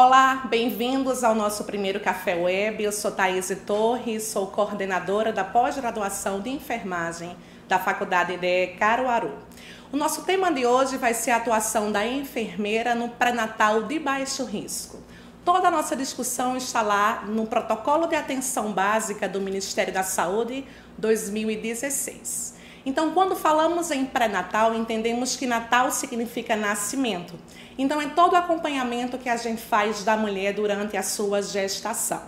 Olá, bem-vindos ao nosso primeiro Café Web. Eu sou Thaís Torres, sou coordenadora da pós-graduação de enfermagem da Faculdade de Caruaru. O nosso tema de hoje vai ser a atuação da enfermeira no pré-natal de baixo risco. Toda a nossa discussão está lá no Protocolo de Atenção Básica do Ministério da Saúde 2016. Então, quando falamos em pré-natal, entendemos que Natal significa nascimento. Então, é todo o acompanhamento que a gente faz da mulher durante a sua gestação.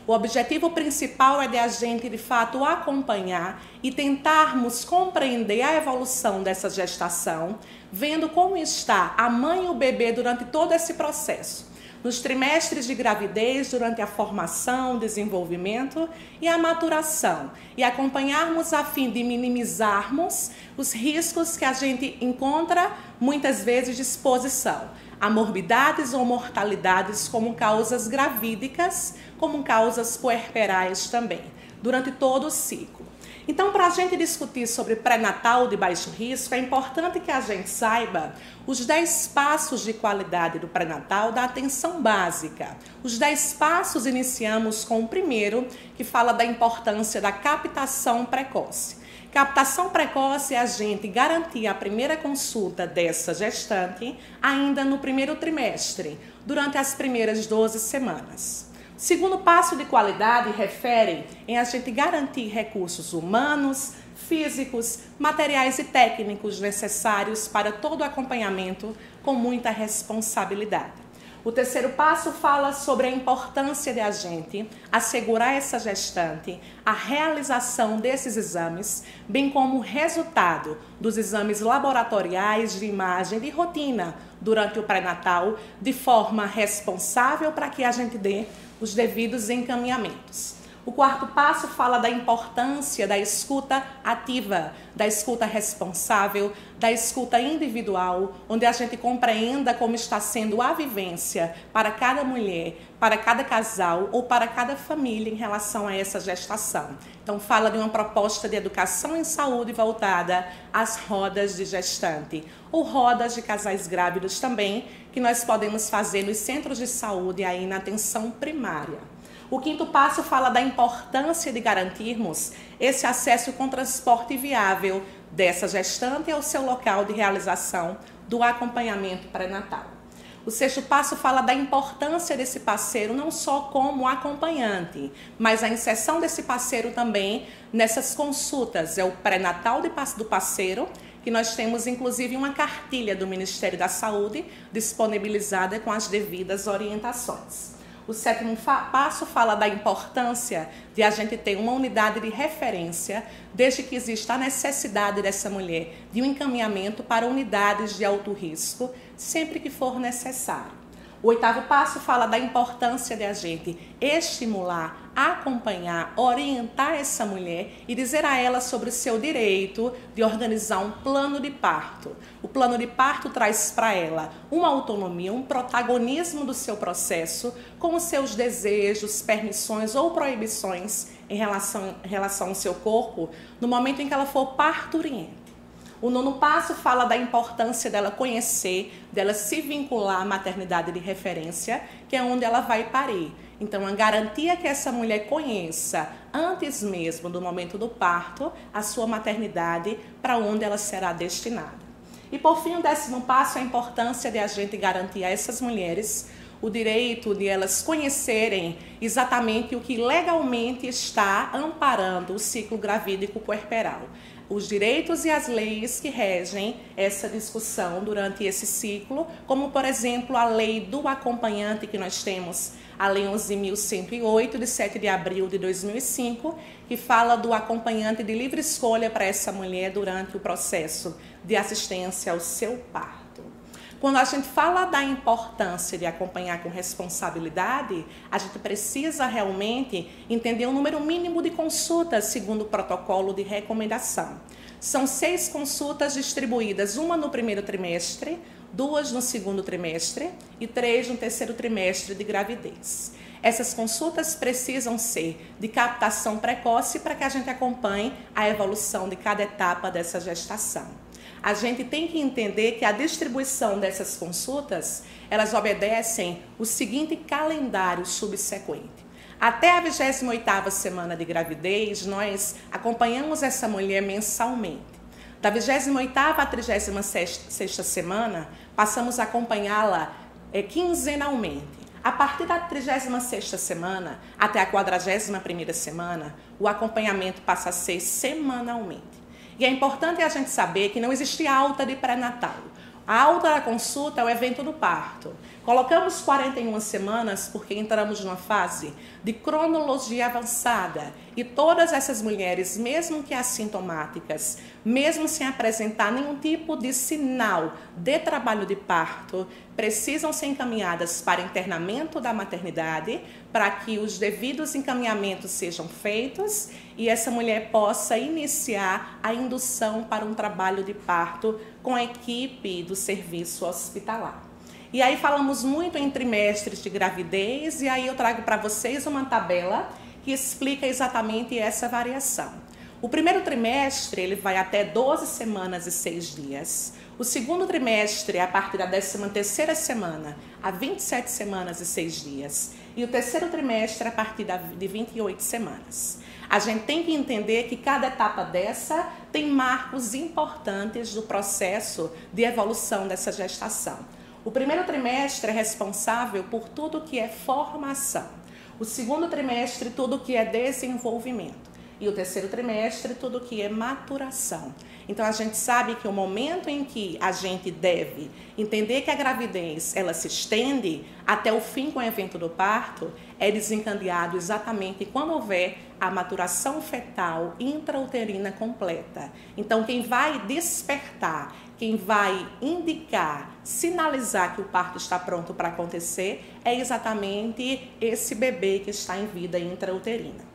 O objetivo principal é de a gente, de fato, acompanhar e tentarmos compreender a evolução dessa gestação, vendo como está a mãe e o bebê durante todo esse processo. Nos trimestres de gravidez, durante a formação, desenvolvimento e a maturação. E acompanharmos a fim de minimizarmos os riscos que a gente encontra, muitas vezes, de exposição a morbidades ou mortalidades como causas gravídicas, como causas puerperais também, durante todo o ciclo. Então, para a gente discutir sobre pré-natal de baixo risco, é importante que a gente saiba os 10 passos de qualidade do pré-natal da atenção básica. Os 10 passos iniciamos com o primeiro, que fala da importância da captação precoce. Captação precoce é a gente garantir a primeira consulta dessa gestante ainda no primeiro trimestre, durante as primeiras 12 semanas. O segundo passo de qualidade refere em a gente garantir recursos humanos, físicos, materiais e técnicos necessários para todo o acompanhamento com muita responsabilidade. O terceiro passo fala sobre a importância de a gente assegurar essa gestante a realização desses exames, bem como o resultado dos exames laboratoriais de imagem de rotina durante o pré-natal, de forma responsável para que a gente dê os devidos encaminhamentos. O quarto passo fala da importância da escuta ativa, da escuta responsável, da escuta individual, onde a gente compreenda como está sendo a vivência para cada mulher, para cada casal ou para cada família em relação a essa gestação. Então, fala de uma proposta de educação em saúde voltada às rodas de gestante, ou rodas de casais grávidos também, que nós podemos fazer nos centros de saúde aí na atenção primária. O quinto passo fala da importância de garantirmos esse acesso com transporte viável dessa gestante ao seu local de realização do acompanhamento pré-natal. O sexto passo fala da importância desse parceiro não só como acompanhante, mas a inserção desse parceiro também nessas consultas. É o pré-natal do parceiro, que nós temos inclusive uma cartilha do Ministério da Saúde disponibilizada com as devidas orientações. O sétimo passo fala da importância de a gente ter uma unidade de referência, desde que exista a necessidade dessa mulher de um encaminhamento para unidades de alto risco, sempre que for necessário. O oitavo passo fala da importância de a gente estimular, acompanhar, orientar essa mulher e dizer a ela sobre o seu direito de organizar um plano de parto. O plano de parto traz para ela uma autonomia, um protagonismo do seu processo, com os seus desejos, permissões ou proibições em relação ao seu corpo, no momento em que ela for parturiente. O nono passo fala da importância dela conhecer, dela se vincular à maternidade de referência, que é onde ela vai parir. Então, a garantia que essa mulher conheça, antes mesmo do momento do parto, a sua maternidade para onde ela será destinada. E, por fim, o décimo passo é a importância de a gente garantir a essas mulheres o direito de elas conhecerem exatamente o que legalmente está amparando o ciclo gravídico puerperal. Os direitos e as leis que regem essa discussão durante esse ciclo, como, por exemplo, a lei do acompanhante que nós temos, a Lei 11.108, de 7 de abril de 2005, que fala do acompanhante de livre escolha para essa mulher durante o processo de assistência ao seu parto. Quando a gente fala da importância de acompanhar com responsabilidade, a gente precisa realmente entender o número mínimo de consultas segundo o protocolo de recomendação. São 6 consultas distribuídas, uma no primeiro trimestre, 2 no segundo trimestre e 3 no terceiro trimestre de gravidez. Essas consultas precisam ser de captação precoce para que a gente acompanhe a evolução de cada etapa dessa gestação. a gente tem que entender que a distribuição dessas consultas, elas obedecem o seguinte calendário subsequente. Até a 28ª semana de gravidez, nós acompanhamos essa mulher mensalmente. Da 28ª à 36ª semana, passamos a acompanhá-la quinzenalmente. A partir da 36ª semana até a 41ª semana, o acompanhamento passa a ser semanalmente. E é importante a gente saber que não existe alta de pré-natal. A alta da consulta é o evento do parto. Colocamos 41 semanas porque entramos numa fase de cronologia avançada e todas essas mulheres, mesmo que assintomáticas, mesmo sem apresentar nenhum tipo de sinal de trabalho de parto, precisam ser encaminhadas para internamento da maternidade para que os devidos encaminhamentos sejam feitos e essa mulher possa iniciar a indução para um trabalho de parto com a equipe do serviço hospitalar. E aí falamos muito em trimestres de gravidez e aí eu trago para vocês uma tabela que explica exatamente essa variação. O primeiro trimestre ele vai até 12 semanas e 6 dias. O segundo trimestre é a partir da 13ª semana a 27 semanas e 6 dias. E o terceiro trimestre é a partir de 28 semanas. A gente tem que entender que cada etapa dessa tem marcos importantes do processo de evolução dessa gestação. O primeiro trimestre é responsável por tudo que é formação. O segundo trimestre, tudo que é desenvolvimento. E o terceiro trimestre, tudo que é maturação. Então, a gente sabe que o momento em que a gente deve entender que a gravidez ela se estende até o fim com o evento do parto é desencadeado exatamente quando houver a maturação fetal intrauterina completa. Então, quem vai despertar, quem vai indicar, sinalizar que o parto está pronto para acontecer é exatamente esse bebê que está em vida intrauterina.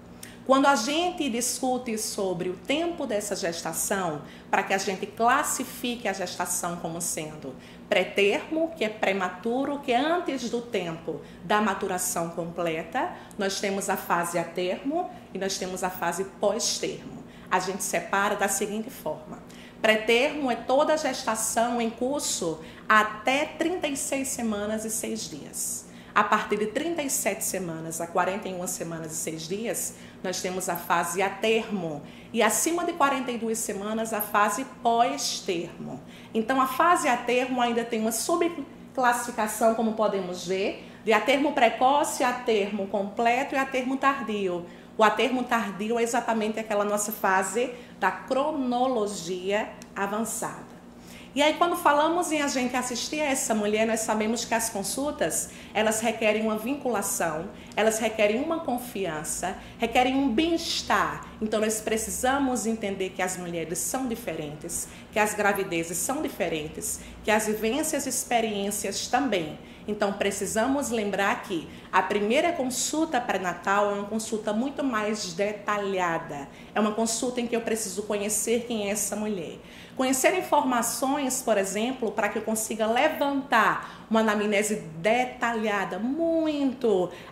Quando a gente discute sobre o tempo dessa gestação, para que a gente classifique a gestação como sendo pré-termo, que é prematuro, que é antes do tempo da maturação completa, nós temos a fase a termo e nós temos a fase pós-termo. A gente separa da seguinte forma. Pré-termo é toda a gestação em curso até 36 semanas e 6 dias. A partir de 37 semanas a 41 semanas e 6 dias, nós temos a fase a termo. E acima de 42 semanas, a fase pós-termo. Então, a fase a termo ainda tem uma subclassificação, como podemos ver, de a termo precoce, a termo completo e a termo tardio. O a termo tardio é exatamente aquela nossa fase da cronologia avançada. E aí, quando falamos em a gente assistir a essa mulher, nós sabemos que as consultas, elas requerem uma vinculação, elas requerem uma confiança, requerem um bem-estar. Então, nós precisamos entender que as mulheres são diferentes, que as gravidezes são diferentes, que as vivências e experiências também. Então, precisamos lembrar que a primeira consulta pré-natal é uma consulta muito mais detalhada. É uma consulta em que eu preciso conhecer quem é essa mulher. Conhecer informações, por exemplo, para que eu consiga levantar uma anamnese detalhada,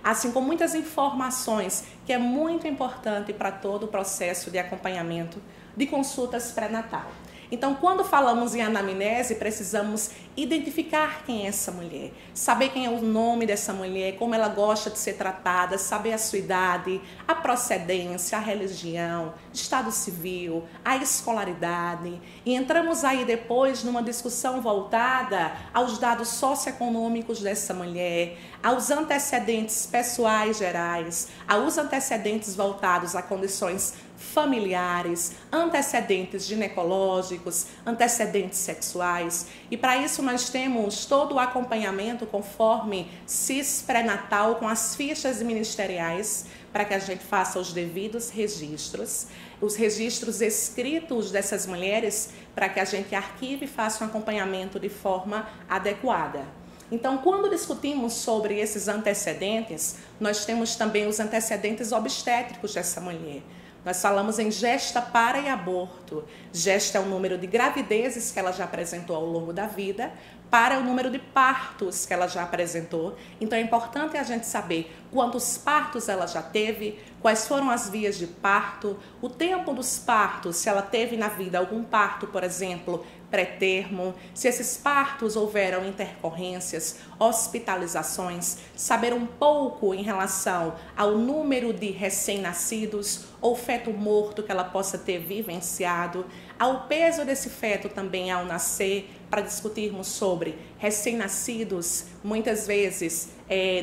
assim com muitas informações, que é muito importante para todo o processo de acompanhamento de consultas pré-natal. Então, quando falamos em anamnese, precisamos identificar quem é essa mulher, saber quem é o nome dessa mulher, como ela gosta de ser tratada, saber a sua idade, a procedência, a religião, estado civil, a escolaridade. E entramos aí depois numa discussão voltada aos dados socioeconômicos dessa mulher, aos antecedentes pessoais gerais, aos antecedentes voltados a condições familiares, antecedentes ginecológicos, antecedentes sexuais. E para isso nós temos todo o acompanhamento conforme CIS pré-natal com as fichas ministeriais para que a gente faça os devidos registros, os registros escritos dessas mulheres para que a gente arquive e faça um acompanhamento de forma adequada. Então, quando discutimos sobre esses antecedentes, nós temos também os antecedentes obstétricos dessa mulher. Nós falamos em gesta, para e aborto. Gesta é o número de gravidezes que ela já apresentou ao longo da vida. para o número de partos que ela já apresentou. Então é importante a gente saber quantos partos ela já teve, quais foram as vias de parto, o tempo dos partos, se ela teve na vida algum parto, por exemplo, pré-termo, se esses partos houveram intercorrências, hospitalizações, saber um pouco em relação ao número de recém-nascidos ou feto morto que ela possa ter vivenciado, ao peso desse feto também ao nascer, para discutirmos sobre recém-nascidos, muitas vezes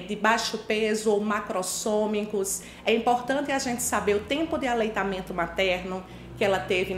de baixo peso ou macrossômicos. É importante a gente saber o tempo de aleitamento materno que ela teve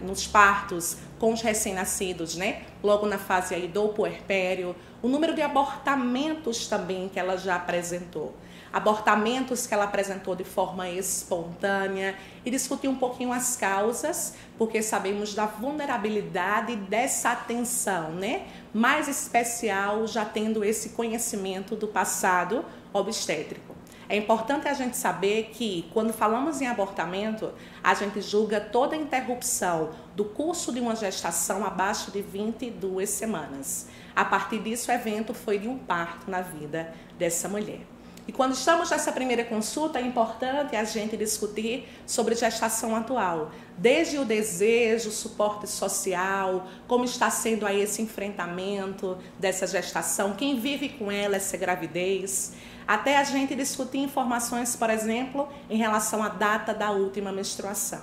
nos partos com os recém-nascidos, né? Logo na fase aí do puerpério, o número de abortamentos também que ela já apresentou. Abortamentos que ela apresentou de forma espontânea e discutir um pouquinho as causas, porque sabemos da vulnerabilidade dessa atenção, né? Mais especial já tendo esse conhecimento do passado obstétrico. É importante a gente saber que, quando falamos em abortamento, a gente julga toda interrupção do curso de uma gestação abaixo de 22 semanas. A partir disso, o evento foi de um parto na vida dessa mulher. E quando estamos nessa primeira consulta, é importante a gente discutir sobre gestação atual. Desde o desejo, o suporte social, como está sendo aí esse enfrentamento dessa gestação, quem vive com ela essa gravidez, até a gente discutir informações, por exemplo, em relação à data da última menstruação.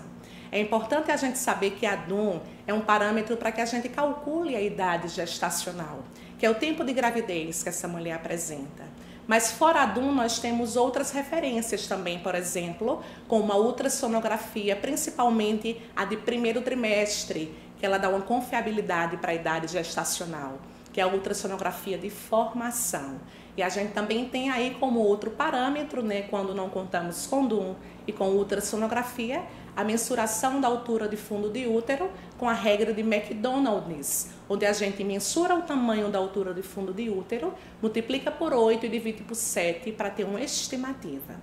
É importante a gente saber que a DUM é um parâmetro para que a gente calcule a idade gestacional, que é o tempo de gravidez que essa mulher apresenta. Mas fora a DUM, nós temos outras referências também, por exemplo, como a ultrassonografia, principalmente a de primeiro trimestre, que ela dá uma confiabilidade para a idade gestacional, que é a ultrassonografia de formação. E a gente também tem aí como outro parâmetro, né, quando não contamos com DUM e com ultrassonografia, a mensuração da altura de fundo de útero com a regra de McDonald's, onde a gente mensura o tamanho da altura de fundo de útero, multiplica por 8 e divide por 7 para ter uma estimativa.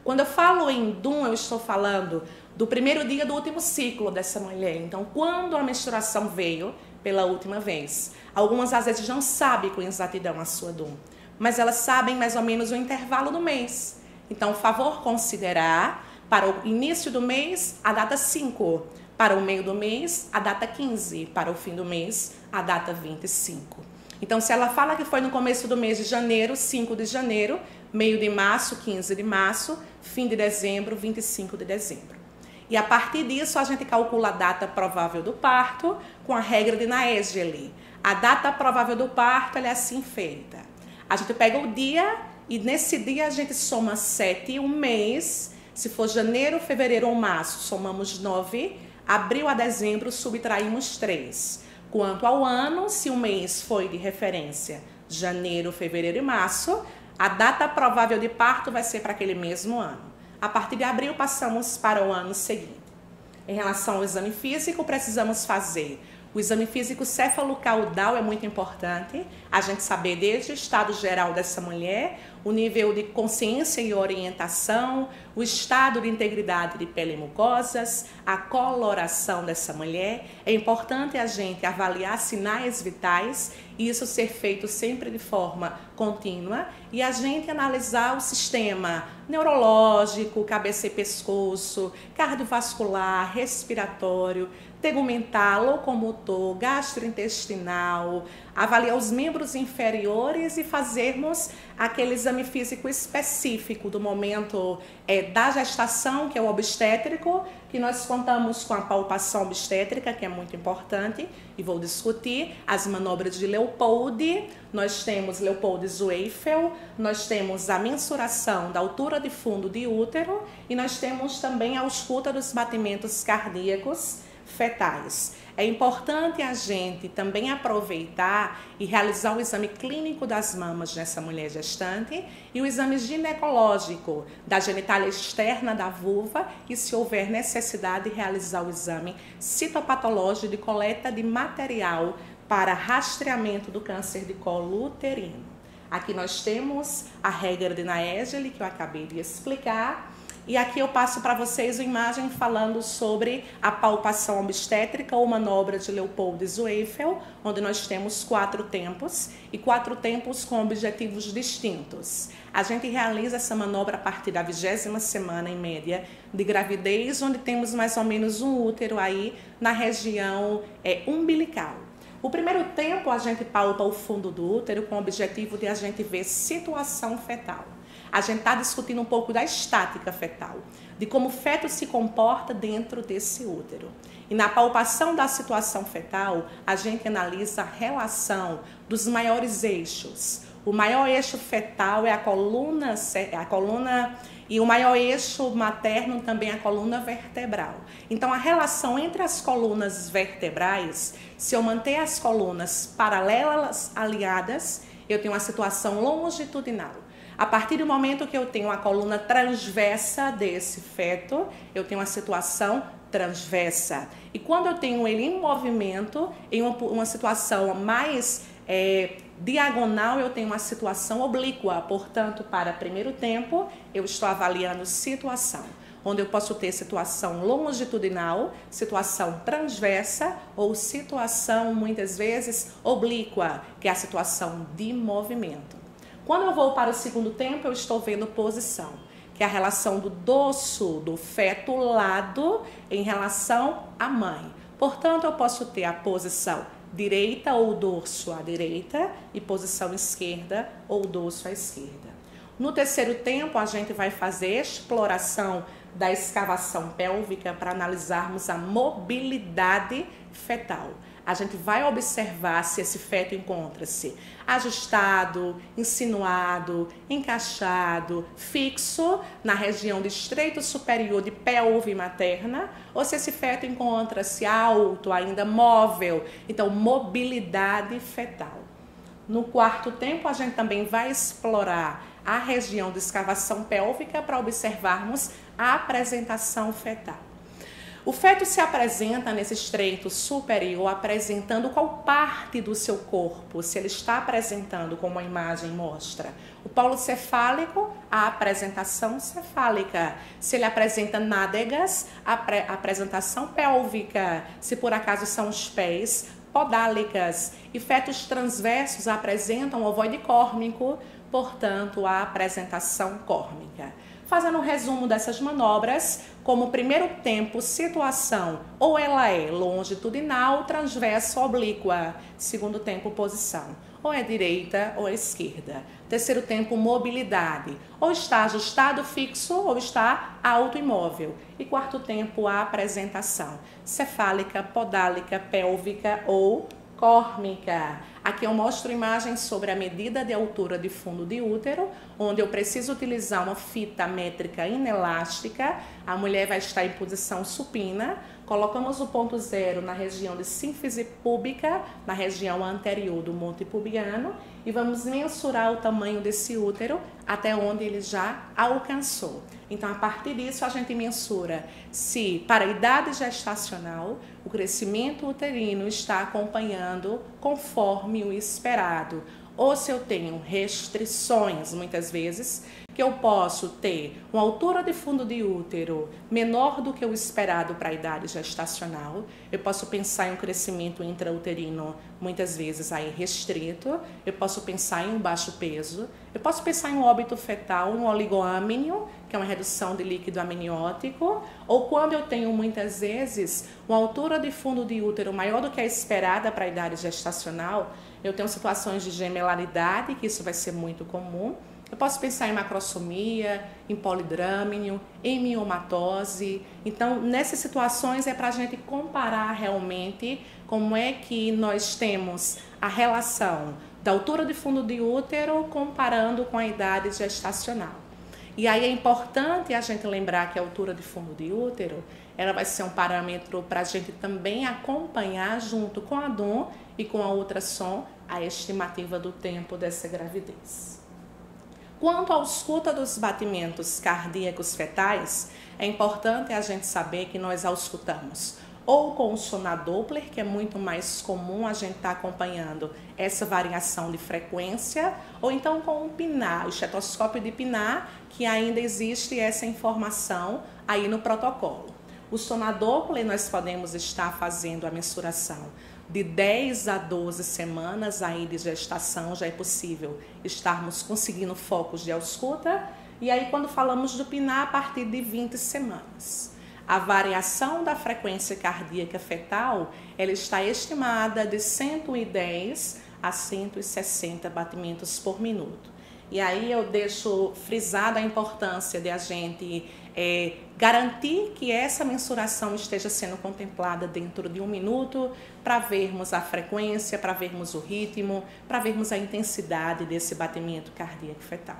Quando eu falo em DUM, eu estou falando do primeiro dia do último ciclo dessa mulher. Então, quando a menstruação veio pela última vez. Algumas às vezes não sabem com exatidão a sua DUM, mas elas sabem mais ou menos o intervalo do mês. Então, favor considerar para o início do mês a data 5, para o meio do mês a data 15, para o fim do mês a data 25. Então, se ela fala que foi no começo do mês de janeiro, 5 de janeiro, meio de março, 15 de março, fim de dezembro, 25 de dezembro. E a partir disso, a gente calcula a data provável do parto com a regra de Naegeli. A data provável do parto ela é assim feita. A gente pega o dia e nesse dia a gente soma 7 um mês. Se for janeiro, fevereiro ou março, somamos 9. Abril a dezembro, subtraímos 3. Quanto ao ano, se o mês foi de referência janeiro, fevereiro e março, a data provável de parto vai ser para aquele mesmo ano. A partir de abril, passamos para o ano seguinte. Em relação ao exame físico, precisamos fazer o exame físico cefalocaudal, é muito importante a gente saber desde o estado geral dessa mulher, o nível de consciência e orientação, o estado de integridade de pele e mucosas, a coloração dessa mulher. É importante a gente avaliar sinais vitais e isso ser feito sempre de forma contínua e a gente analisar o sistema neurológico, cabeça e pescoço, cardiovascular, respiratório, tegumentar, locomotor, gastrointestinal, avaliar os membros inferiores e fazermos aquele exame físico específico do momento da gestação, que é o obstétrico, que nós contamos com a palpação obstétrica, que é muito importante, e vou discutir as manobras de Leopold. Nós temos Leopold-Zweifel, nós temos a mensuração da altura de fundo de útero e nós temos também a ausculta dos batimentos cardíacos fetais. É importante a gente também aproveitar e realizar o exame clínico das mamas nessa mulher gestante e o exame ginecológico da genitália externa da vulva e, se houver necessidade, realizar o exame citopatológico de coleta de material para rastreamento do câncer de colo uterino. Aqui nós temos a regra de Naegeli, que eu acabei de explicar. E aqui eu passo para vocês uma imagem falando sobre a palpação obstétrica ou manobra de Leopold Zweifel, onde nós temos 4 tempos e 4 tempos com objetivos distintos. A gente realiza essa manobra a partir da 20ª semana, em média, de gravidez, onde temos mais ou menos um útero aí na região umbilical. O primeiro tempo a gente palpa o fundo do útero com o objetivo de a gente ver situação fetal. A gente está discutindo um pouco da estática fetal, de como o feto se comporta dentro desse útero. E na palpação da situação fetal, a gente analisa a relação dos maiores eixos. O maior eixo fetal é a coluna e o maior eixo materno também é a coluna vertebral. Então, a relação entre as colunas vertebrais, se eu manter as colunas paralelas, aliadas, eu tenho uma situação longitudinal. A partir do momento que eu tenho a coluna transversa desse feto, eu tenho uma situação transversa. E quando eu tenho ele em movimento, em uma situação mais diagonal, eu tenho uma situação oblíqua. Portanto, para primeiro tempo, eu estou avaliando situação, onde eu posso ter situação longitudinal, situação transversa ou situação, muitas vezes, oblíqua, que é a situação de movimento. Quando eu vou para o segundo tempo, eu estou vendo posição, que é a relação do dorso do feto lado em relação à mãe. Portanto, eu posso ter a posição direita ou dorso à direita e posição esquerda ou dorso à esquerda. No terceiro tempo, a gente vai fazer exploração da escavação pélvica para analisarmos a mobilidade fetal. A gente vai observar se esse feto encontra-se ajustado, insinuado, encaixado, fixo na região do estreito superior de pelve materna, ou se esse feto encontra-se alto, ainda móvel. Então, mobilidade fetal. No quarto tempo, a gente também vai explorar a região de escavação pélvica para observarmos a apresentação fetal. O feto se apresenta nesse estreito superior apresentando qual parte do seu corpo? Se ele está apresentando, como a imagem mostra, o polo cefálico, a apresentação cefálica. Se ele apresenta nádegas, a apresentação pélvica. Se por acaso são os pés, podálicas. E fetos transversos apresentam ovoide córmico, portanto, a apresentação córmica. Fazendo um resumo dessas manobras, como primeiro tempo, situação, ou ela é longitudinal, transversa, oblíqua. Segundo tempo, posição, ou é direita ou é esquerda. Terceiro tempo, mobilidade, ou está ajustado, fixo, ou está alto, imóvel. E quarto tempo, a apresentação, cefálica, podálica, pélvica ou córmica. Aqui eu mostro imagens sobre a medida de altura de fundo de útero, onde eu preciso utilizar uma fita métrica inelástica. A mulher vai estar em posição supina. Colocamos o ponto zero na região de sínfise púbica, na região anterior do monte pubiano, e vamos mensurar o tamanho desse útero até onde ele já alcançou. Então, a partir disso, a gente mensura se, para a idade gestacional, o crescimento uterino está acompanhando conforme o esperado, ou se eu tenho restrições, muitas vezes, que eu posso ter uma altura de fundo de útero menor do que o esperado para a idade gestacional. Eu posso pensar em um crescimento intrauterino, muitas vezes aí restrito. Eu posso pensar em um baixo peso. Eu posso pensar em um óbito fetal, um oligoâminio, que é uma redução de líquido amniótico. Ou quando eu tenho, muitas vezes, uma altura de fundo de útero maior do que a esperada para a idade gestacional, eu tenho situações de gemelaridade, que isso vai ser muito comum. Eu posso pensar em macrosomia, em polidrâmino, em miomatose. Então, nessas situações é para a gente comparar realmente como é que nós temos a relação da altura de fundo de útero comparando com a idade gestacional. E aí é importante a gente lembrar que a altura de fundo de útero, ela vai ser um parâmetro para a gente também acompanhar junto com a DOM e com a ultrassom a estimativa do tempo dessa gravidez. Quanto à escuta dos batimentos cardíacos fetais, é importante a gente saber que nós auscultamos ou com o sonadoppler, que é muito mais comum a gente estar acompanhando essa variação de frequência, ou então com o PINAR, o estetoscópio de PINAR, que ainda existe essa informação aí no protocolo. O sonadoppler nós podemos estar fazendo a mensuração de 10 a 12 semanas aí de gestação, já é possível estarmos conseguindo focos de ausculta, e aí quando falamos do PINAR, a partir de 20 semanas. A variação da frequência cardíaca fetal, ela está estimada de 110 a 160 batimentos por minuto. E aí eu deixo frisada a importância de a gente garantir que essa mensuração esteja sendo contemplada dentro de 1 minuto, para vermos a frequência, para vermos o ritmo, para vermos a intensidade desse batimento cardíaco fetal.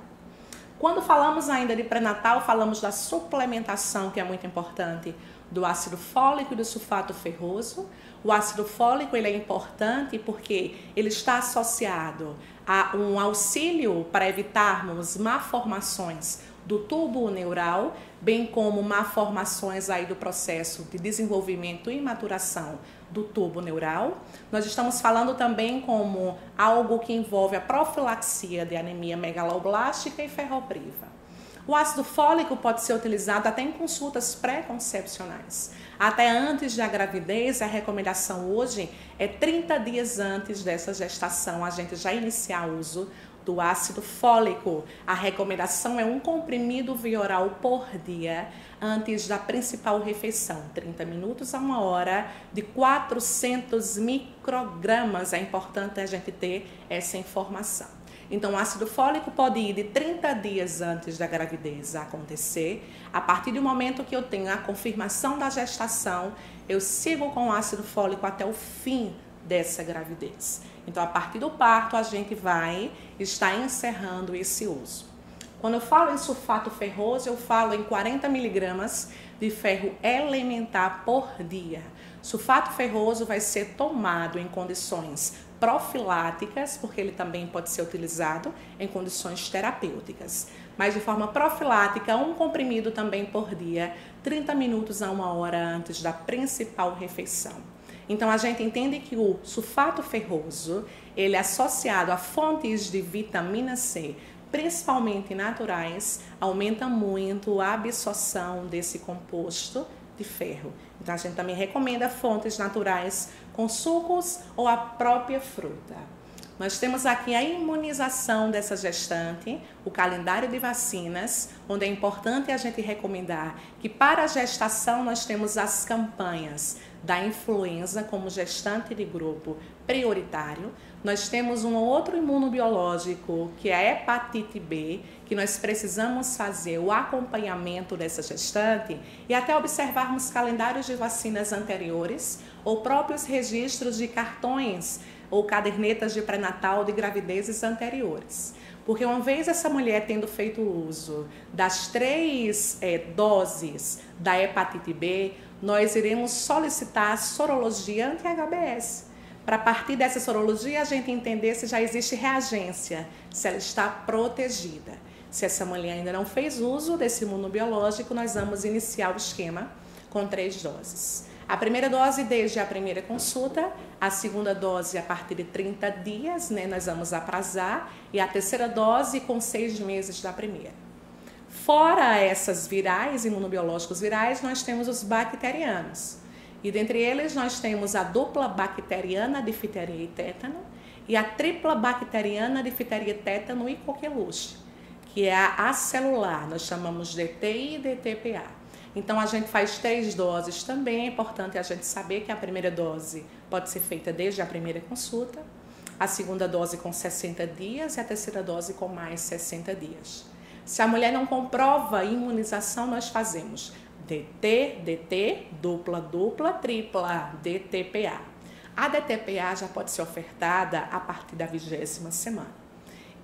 Quando falamos ainda de pré-natal, falamos da suplementação, que é muito importante, do ácido fólico e do sulfato ferroso. O ácido fólico ele é importante porque ele está associado a um auxílio para evitarmos malformações do tubo neural, bem como malformações aí do processo de desenvolvimento e maturação do tubo neural. Nós estamos falando também como algo que envolve a profilaxia de anemia megaloblástica e ferropriva. O ácido fólico pode ser utilizado até em consultas pré-concepcionais. Até antes da gravidez, a recomendação hoje é 30 dias antes dessa gestação a gente já iniciar o uso do ácido fólico. A recomendação é 1 comprimido via oral por dia antes da principal refeição, 30 minutos a 1 hora, de 400 microgramas. É importante a gente ter essa informação. Então, o ácido fólico pode ir de 30 dias antes da gravidez acontecer. A partir do momento que eu tenho a confirmação da gestação, eu sigo com o ácido fólico até o fim dessa gravidez. Então, a partir do parto, a gente vai estar encerrando esse uso. Quando eu falo em sulfato ferroso, eu falo em 40 miligramas de ferro elementar por dia. Sulfato ferroso vai ser tomado em condições profiláticas, porque ele também pode ser utilizado em condições terapêuticas. Mas de forma profilática, 1 comprimido também por dia, 30 minutos a 1 hora antes da principal refeição. Então, a gente entende que o sulfato ferroso, ele é associado a fontes de vitamina C, principalmente naturais, aumenta muito a absorção desse composto de ferro. Então, a gente também recomenda fontes naturais com sucos ou a própria fruta. Nós temos aqui a imunização dessa gestante, o calendário de vacinas, onde é importante a gente recomendar que para a gestação nós temos as campanhas da influenza como gestante de grupo prioritário. Nós temos um outro imunobiológico, que é a hepatite B, que nós precisamos fazer o acompanhamento dessa gestante e até observarmos calendários de vacinas anteriores ou próprios registros de cartões ou cadernetas de pré-natal de gravidezes anteriores. Porque uma vez essa mulher tendo feito uso das 3 doses da hepatite B, nós iremos solicitar a sorologia anti-HBs. Para partir dessa sorologia, a gente entender se já existe reagência, se ela está protegida. Se essa mulher ainda não fez uso desse imunobiológico, nós vamos iniciar o esquema com 3 doses. A primeira dose desde a primeira consulta, a segunda dose a partir de 30 dias, nós vamos aprazar, e a terceira dose com 6 meses da primeira. Fora essas virais, imunobiológicos virais, nós temos os bacterianos. E dentre eles nós temos a dupla bacteriana, difteria e tétano, e a tripla bacteriana, difteria, tétano e coqueluche, que é a acelular, nós chamamos de DTI e DTPA. Então, a gente faz 3 doses também. É importante a gente saber que a primeira dose pode ser feita desde a primeira consulta, a segunda dose com 60 dias e a terceira dose com mais 60 dias. Se a mulher não comprova a imunização, nós fazemos DT, DT, dupla, dupla, tripla, DTPA. A DTPA já pode ser ofertada a partir da 20ª semana.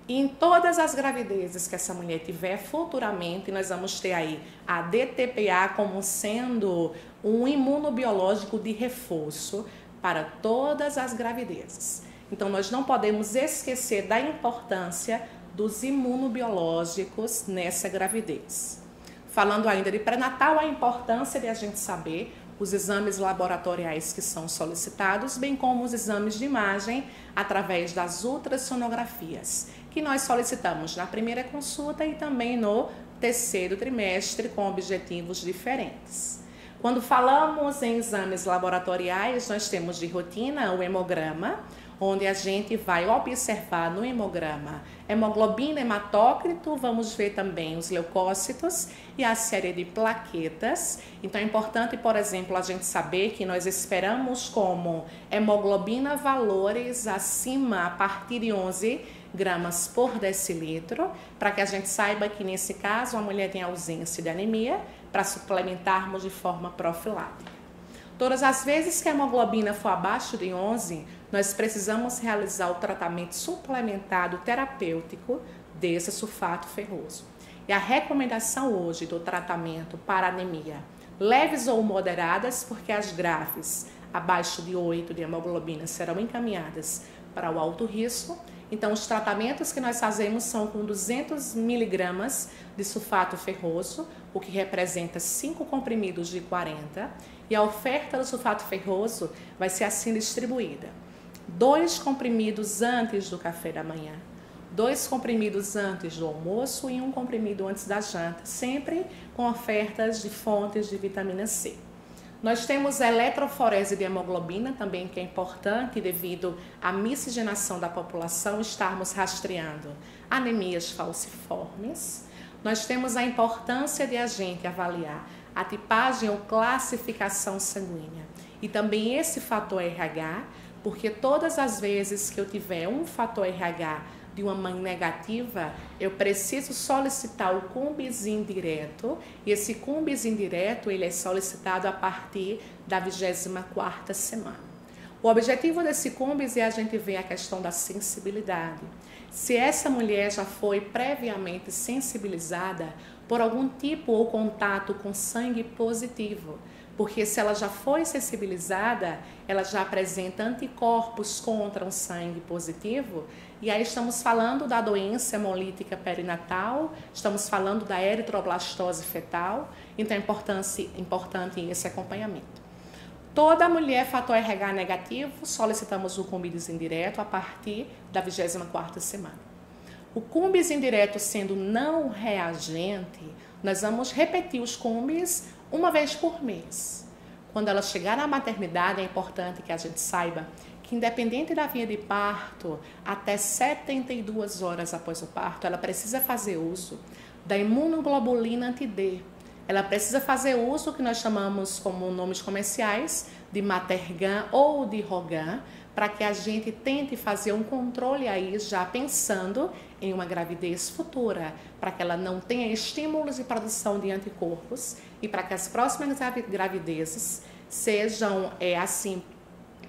E em todas as gravidezes que essa mulher tiver futuramente, nós vamos ter aí a DTPA como sendo um imunobiológico de reforço para todas as gravidezes. Então, nós não podemos esquecer da importância dos imunobiológicos nessa gravidez. Falando ainda de pré-natal, a importância de a gente saber os exames laboratoriais que são solicitados, bem como os exames de imagem através das ultrassonografias, que nós solicitamos na primeira consulta e também no terceiro trimestre, com objetivos diferentes. Quando falamos em exames laboratoriais, nós temos de rotina o hemograma, onde a gente vai observar no hemograma hemoglobina, hematócrito, vamos ver também os leucócitos e a série de plaquetas. Então é importante, por exemplo, a gente saber que nós esperamos como hemoglobina valores acima a partir de 11 gramas por decilitro, para que a gente saiba que nesse caso a mulher tem ausência de anemia, para suplementarmos de forma profilática. Todas as vezes que a hemoglobina for abaixo de 11, nós precisamos realizar o tratamento suplementado terapêutico desse sulfato ferroso. E a recomendação hoje do tratamento para anemia leves ou moderadas, porque as graves abaixo de 8 de hemoglobina serão encaminhadas para o alto risco. Então, os tratamentos que nós fazemos são com 200 miligramas de sulfato ferroso, o que representa 5 comprimidos de 40, e a oferta do sulfato ferroso vai ser assim distribuída: 2 comprimidos antes do café da manhã, 2 comprimidos antes do almoço e 1 comprimido antes da janta, sempre com ofertas de fontes de vitamina C. Nós temos a eletroforese de hemoglobina também, que é importante devido à miscigenação da população, estarmos rastreando anemias falciformes. Nós temos a importância de a gente avaliar a tipagem ou classificação sanguínea e também esse fator RH, porque todas as vezes que eu tiver um fator RH de uma mãe negativa, eu preciso solicitar o Cumbis indireto, e esse Cumbis indireto ele é solicitado a partir da 24ª semana. O objetivo desse Cumbis é a gente ver a questão da sensibilidade. Se essa mulher já foi previamente sensibilizada por algum tipo ou contato com sangue positivo, porque se ela já foi sensibilizada, ela já apresenta anticorpos contra um sangue positivo, e aí estamos falando da doença hemolítica perinatal, estamos falando da eritroblastose fetal, então é importante esse acompanhamento. Toda mulher fator RH negativo, solicitamos o Cumbis indireto a partir da 24ª semana. O Cumbis indireto sendo não reagente, nós vamos repetir os Cumbis uma vez por mês. Quando ela chegar na maternidade, é importante que a gente saiba que, independente da via de parto, até 72 horas após o parto, ela precisa fazer uso da imunoglobulina anti-D. Ela precisa fazer uso, que nós chamamos como nomes comerciais, de Matergan ou de Rogan, para que a gente tente fazer um controle aí, já pensando em uma gravidez futura, para que ela não tenha estímulos de produção de anticorpos e para que as próximas gravidezes sejam, assim,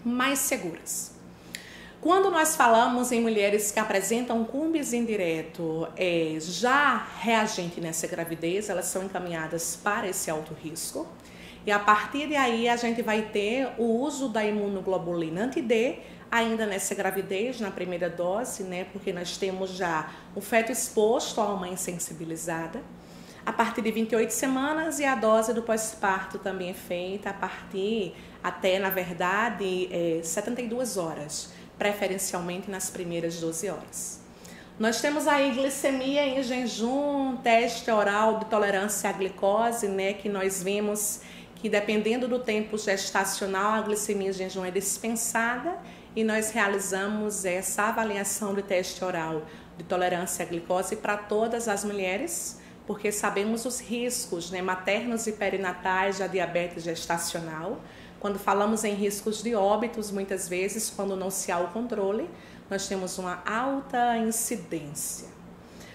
mais seguras. Quando nós falamos em mulheres que apresentam Cumbis indireto já reagente nessa gravidez, elas são encaminhadas para esse alto risco. E a partir daí a gente vai ter o uso da imunoglobulina anti-D ainda nessa gravidez, na primeira dose, né? Porque nós temos já o feto exposto a uma mãe sensibilizada. A partir de 28 semanas e a dose do pós-parto também é feita a partir até, na verdade, 72 horas, preferencialmente nas primeiras 12 horas. Nós temos aí glicemia em jejum, teste oral de tolerância à glicose, né, que nós vimos que dependendo do tempo gestacional, a glicemia em jejum é dispensada e nós realizamos essa avaliação de teste oral de tolerância à glicose para todas as mulheres, porque sabemos os riscos, né, maternos e perinatais da diabetes gestacional. Quando falamos em riscos de óbitos, muitas vezes, quando não se há o controle, nós temos uma alta incidência.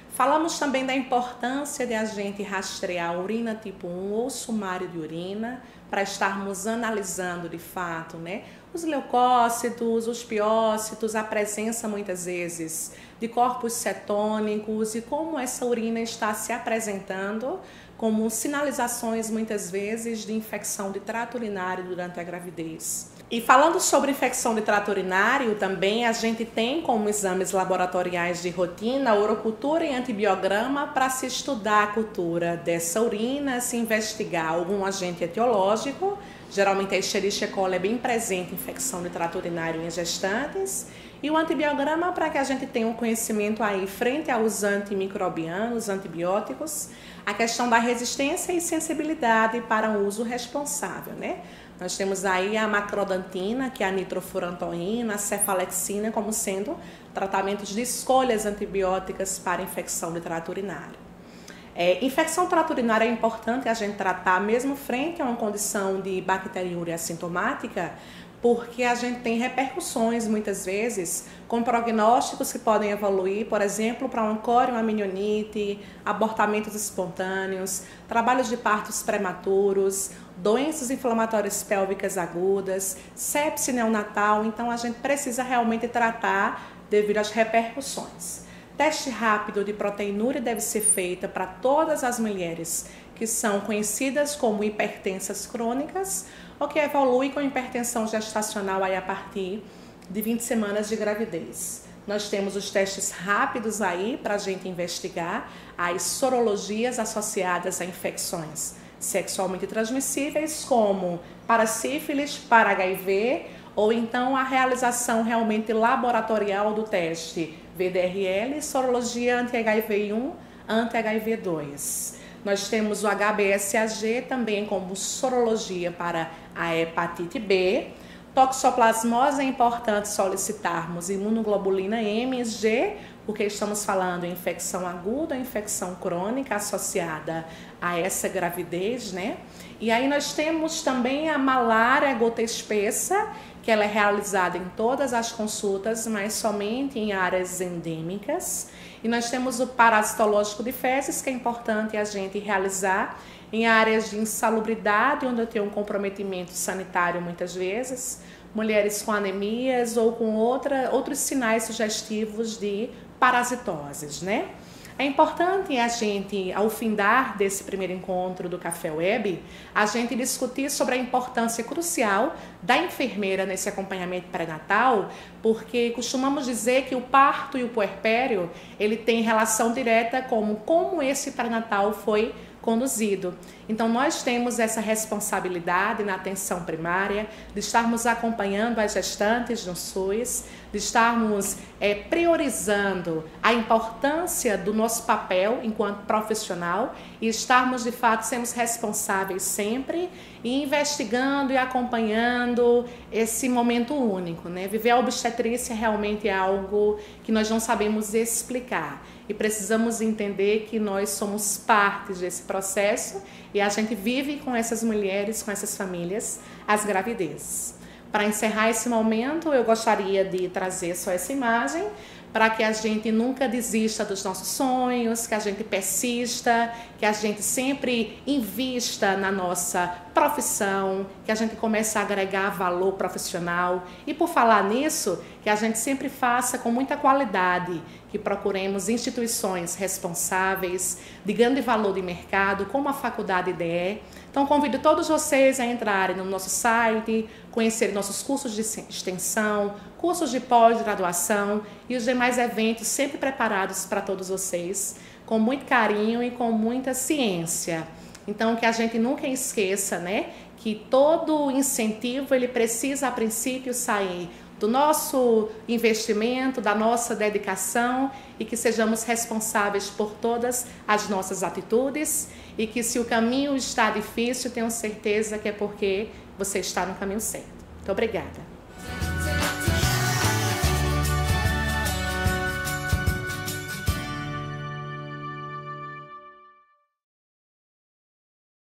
Falamos também da importância de a gente rastrear a urina tipo 1 ou sumário de urina, para estarmos analisando de fato, né, os leucócitos, os piócitos, a presença muitas vezes de corpos cetônicos e como essa urina está se apresentando como sinalizações muitas vezes de infecção de trato urinário durante a gravidez. E falando sobre infecção de trato urinário, também a gente tem como exames laboratoriais de rotina a urocultura e antibiograma para se estudar a cultura dessa urina, se investigar algum agente etiológico. Geralmente a Escherichia coli é bem presente em infecção de trato urinário em gestantes. E o antibiograma para que a gente tenha um conhecimento aí frente aos antimicrobianos, antibióticos, a questão da resistência e sensibilidade para um uso responsável, né? Nós temos aí a macrodantina, que é a nitrofurantoína, a cefalexina como sendo tratamentos de escolhas antibióticas para infecção de trato urinário. Infecção trato urinário é importante a gente tratar mesmo frente a uma condição de bacteriúria assintomática, porque a gente tem repercussões muitas vezes com prognósticos que podem evoluir, por exemplo, para uma corioamnioniite, abortamentos espontâneos, trabalhos de partos prematuros, doenças inflamatórias pélvicas agudas, sepse neonatal. Então a gente precisa realmente tratar devido às repercussões. Teste rápido de proteinúria deve ser feito para todas as mulheres que são conhecidas como hipertensas crônicas ou que evoluem com hipertensão gestacional aí a partir de 20 semanas de gravidez. Nós temos os testes rápidos aí para a gente investigar as sorologias associadas a infecções sexualmente transmissíveis, como para sífilis, para HIV, ou então a realização realmente laboratorial do teste VDRL, sorologia anti-HIV1, anti-HIV2. Nós temos o HBsAg também como sorologia para a hepatite B. Toxoplasmose é importante solicitarmos imunoglobulina MG, porque estamos falando em infecção aguda, infecção crônica associada a essa gravidez, né? E aí nós temos também a malária gota espessa, que ela é realizada em todas as consultas, mas somente em áreas endêmicas. E nós temos o parasitológico de fezes, que é importante a gente realizar em áreas de insalubridade, onde eu tenho um comprometimento sanitário muitas vezes, mulheres com anemias ou com outros sinais sugestivos de parasitoses, né? É importante a gente, ao findar desse primeiro encontro do Café Web, a gente discutir sobre a importância crucial da enfermeira nesse acompanhamento pré-natal, porque costumamos dizer que o parto e o puerpério, ele tem relação direta com como esse pré-natal foi conduzido. Então nós temos essa responsabilidade na atenção primária, de estarmos acompanhando as gestantes no SUS, de estarmos priorizando a importância do nosso papel enquanto profissional e estarmos de fato sendo responsáveis sempre e investigando e acompanhando esse momento único, né? Viver a obstetrícia realmente é algo que nós não sabemos explicar e precisamos entender que nós somos partes desse processo e a gente vive com essas mulheres, com essas famílias, as gravidezes. Para encerrar esse momento, eu gostaria de trazer só essa imagem para que a gente nunca desista dos nossos sonhos, que a gente persista, que a gente sempre invista na nossa profissão, que a gente comece a agregar valor profissional. E por falar nisso, que a gente sempre faça com muita qualidade, que procuremos instituições responsáveis, de grande valor de mercado, como a Faculdade IDE. Então convido todos vocês a entrarem no nosso site, conhecerem nossos cursos de extensão, cursos de pós-graduação e os demais eventos sempre preparados para todos vocês, com muito carinho e com muita ciência. Então que a gente nunca esqueça, né, que todo incentivo ele precisa a princípio sair do nosso investimento, da nossa dedicação e que sejamos responsáveis por todas as nossas atitudes e que se o caminho está difícil, tenho certeza que é porque você está no caminho certo. Muito obrigada.